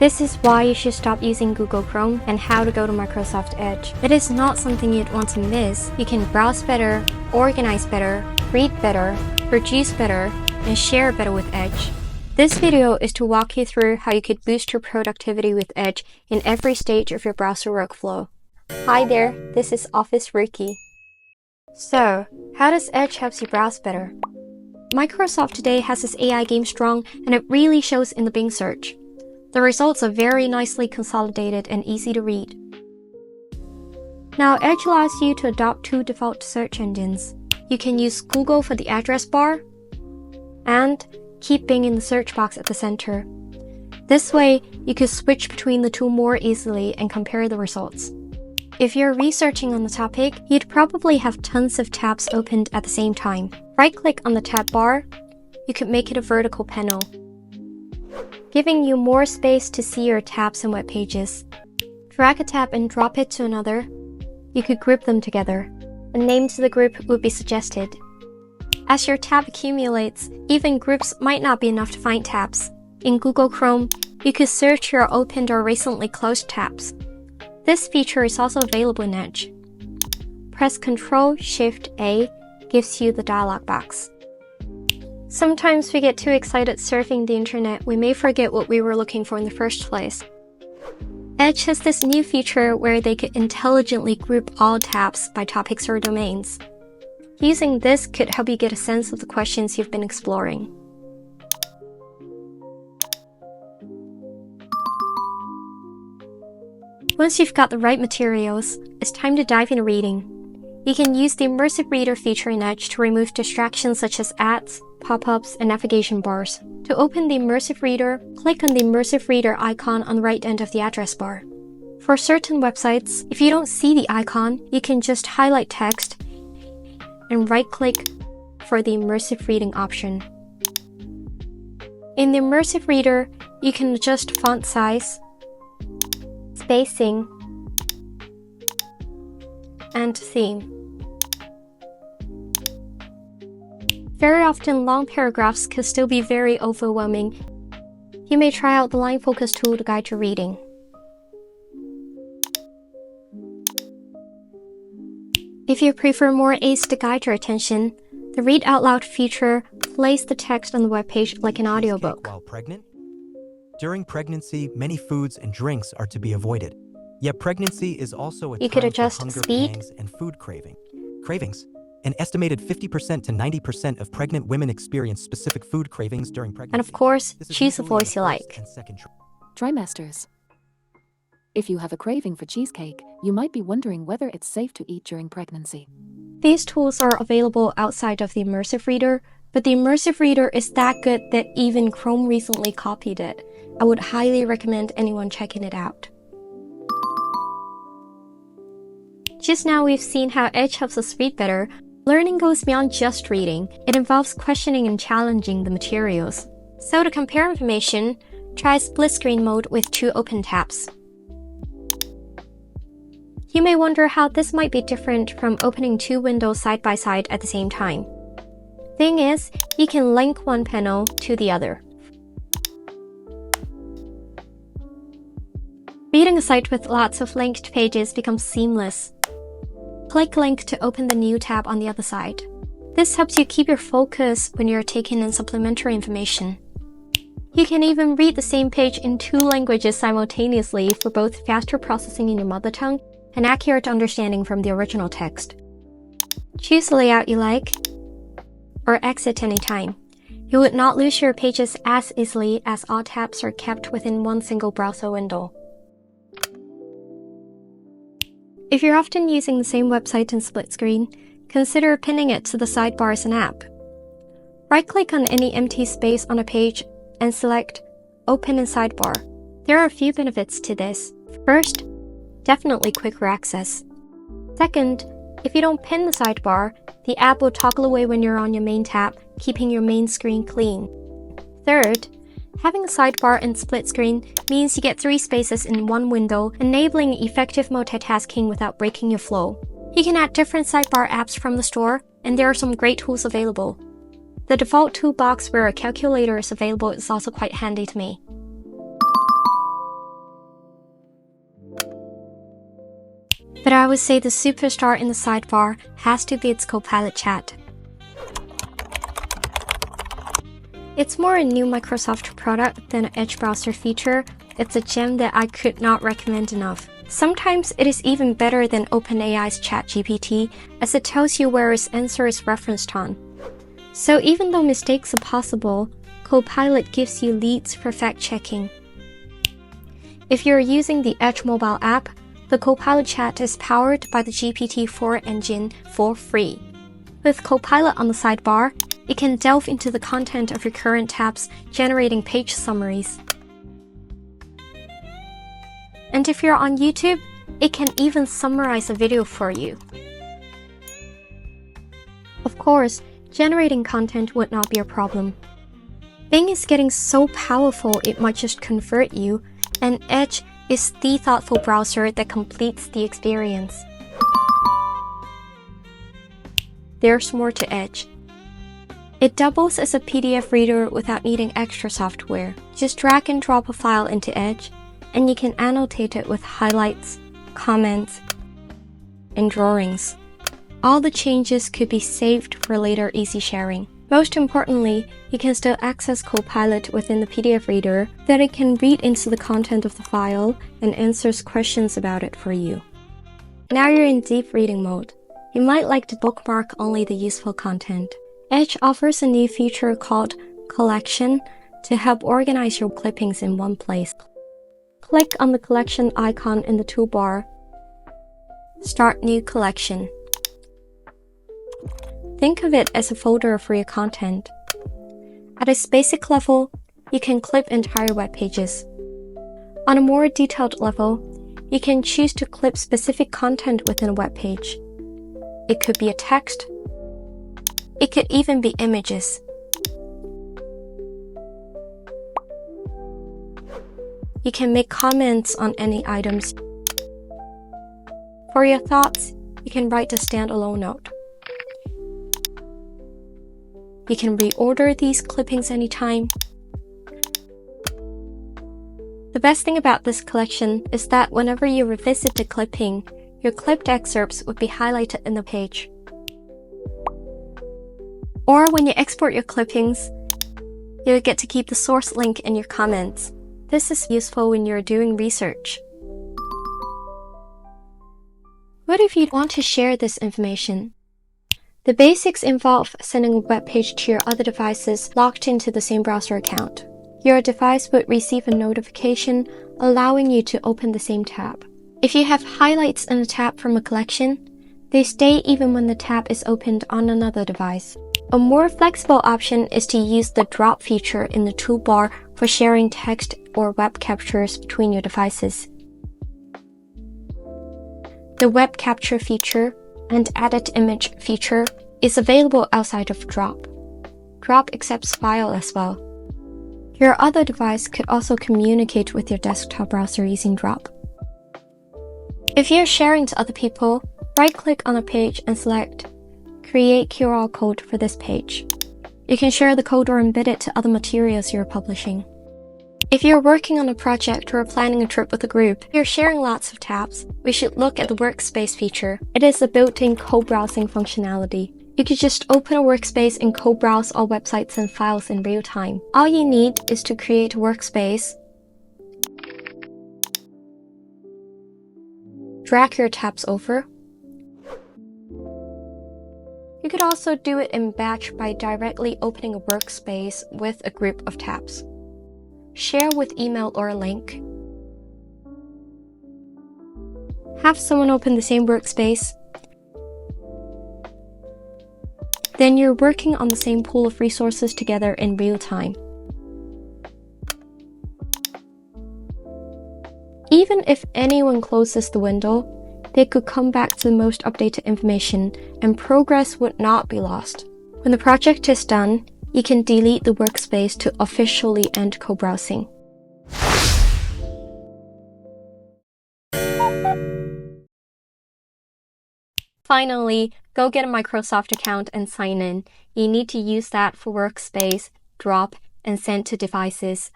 This is why you should stop using Google Chrome and how to go to Microsoft Edge. It is not something you'd want to miss. You can browse better, organize better, read better, produce better, and share better with Edge. This video is to walk you through how you could boost your productivity with Edge in every stage of your browser workflow. Hi there, this is Office Rookie. So, how does Edge help you browse better? Microsoft today has this AI game strong, and it really shows in the Bing search. The results are very nicely consolidated and easy to read. Now, Edge allows you to adopt two default search engines. You can use Google for the address bar, and keep Bing in the search box at the center. This way, you can switch between the two more easily and compare the results. If you're researching on the topic, you'd probably have tons of tabs opened at the same time. Right-click on the tab bar. You could make it a vertical panel, giving you more space to see your tabs and web pages. Drag a tab and drop it to another. You could group them together. A name to the group would be suggested. As your tab accumulates, even groups might not be enough to find tabs. In Google Chrome, you could search your opened or recently closed tabs. This feature is also available in Edge. Press Ctrl-Shift-A gives you the dialog box. Sometimes we get too excited surfing the internet, we may forget what we were looking for in the first place. Edge has this new feature where they could intelligently group all tabs by topics or domains. Using this could help you get a sense of the questions you've been exploring. Once you've got the right materials, it's time to dive into reading. You can use the Immersive Reader feature in Edge to remove distractions such as ads, pop-ups, and navigation bars. To open the Immersive Reader, click on the Immersive Reader icon on the right end of the address bar. For certain websites, if you don't see the icon, you can just highlight text and right-click for the Immersive Reading option. In the Immersive Reader, you can adjust font size, spacing, and theme. Very often, long paragraphs can still be very overwhelming. You may try out the line focus tool to guide your reading. If you prefer more aids to guide your attention, the Read Out Loud feature plays the text on the webpage like an audiobook. While pregnant? During pregnancy, many foods and drinks are to be avoided. Yet pregnancy is also a You could time adjust for hunger speed pangs and food cravings. An estimated 50% to 90% of pregnant women experience specific food cravings during pregnancy. And of course, This is choose the usually in voice you first like. and second Trimesters. If you have a craving for cheesecake, you might be wondering whether it's safe to eat during pregnancy. These tools are available outside of the Immersive Reader, but the Immersive Reader is that good that even Chrome recently copied it. I would highly recommend anyone checking it out. Just now we've seen how Edge helps us read better. Learning goes beyond just reading. It involves questioning and challenging the materials. So to compare information, try split screen mode with two open tabs. You may wonder how this might be different from opening two windows side by side at the same time. Thing is, you can link one panel to the other. Reading a site with lots of linked pages becomes seamless. Click Link to open the new tab on the other side. This helps you keep your focus when you're taking in supplementary information. You can even read the same page in two languages simultaneously for both faster processing in your mother tongue and accurate understanding from the original text. Choose the layout you like, or exit anytime. You would not lose your pages as easily as all tabs are kept within one single browser window. If you're often using the same website in split screen, consider pinning it to the sidebar as an app. Right-click on any empty space on a page and select Open in Sidebar. There are a few benefits to this. First, definitely quicker access. Second, if you don't pin the sidebar, the app will toggle away when you're on your main tab, keeping your main screen clean. Third, having a sidebar and split screen means you get three spaces in one window, enabling effective multitasking without breaking your flow. You can add different sidebar apps from the store, and there are some great tools available. The default toolbox where a calculator is available is also quite handy to me. I would say the superstar in the sidebar has to be its Copilot chat. It's more a new Microsoft product than an Edge browser feature. It's a gem that I could not recommend enough. Sometimes it is even better than OpenAI's ChatGPT, as it tells you where its answer is referenced on. So even though mistakes are possible, Copilot gives you leads for fact-checking. If you're using the Edge mobile app, the Copilot chat is powered by the GPT-4 engine for free. With Copilot on the sidebar, you can delve into the content of your current tabs, generating page summaries. And if you're on YouTube, it can even summarize a video for you. Of course, generating content would not be a problem. Bing is getting so powerful it might just convert you, and Edge is the thoughtful browser that completes the experience. There's more to Edge. It doubles as a PDF reader without needing extra software. Just drag and drop a file into Edge, and you can annotate it with highlights, comments, and drawings. All the changes could be saved for later easy sharing. Most importantly, you can still access Copilot within the PDF reader, that it can read into the content of the file and answers questions about it for you. Now you're in deep reading mode. You might like to bookmark only the useful content. Edge offers a new feature called Collection to help organize your clippings in one place. Click on the collection icon in the toolbar. Start new collection. Think of it as a folder for your content. At its basic level, you can clip entire web pages. On a more detailed level, you can choose to clip specific content within a web page. It could be a text. It could even be images. You can make comments on any items. For your thoughts, you can write a standalone note. You can reorder these clippings anytime. The best thing about this collection is that whenever you revisit the clipping, your clipped excerpts would be highlighted in the page. Or when you export your clippings, you'll get to keep the source link in your comments. This is useful when you're doing research. What if you want to share this information? The basics involve sending a web page to your other devices logged into the same browser account. Your device would receive a notification allowing you to open the same tab. If you have highlights in a tab from a collection, they stay even when the tab is opened on another device. A more flexible option is to use the drop feature in the toolbar for sharing text or web captures between your devices. The web capture feature and edit image feature is available outside of Drop. Drop accepts file as well. Your other device could also communicate with your desktop browser using Drop. If you're sharing to other people, right-click on a page and select Create QR code for this page. You can share the code or embed it to other materials you're publishing. If you're working on a project or planning a trip with a group, you're sharing lots of tabs, we should look at the Workspace feature. It is a built-in co-browsing functionality. You could just open a Workspace and co-browse all websites and files in real time. All you need is to create a Workspace, drag your tabs over. You could also do it in batch by directly opening a Workspace with a group of tabs. Share with email or a link. Have someone open the same Workspace. Then you're working on the same pool of resources together in real time. Even if anyone closes the window, they could come back to the most updated information and progress would not be lost. When the project is done, you can delete the Workspace to officially end co-browsing. Finally, go get a Microsoft account and sign in. You need to use that for Workspace, Drop, and Send to devices.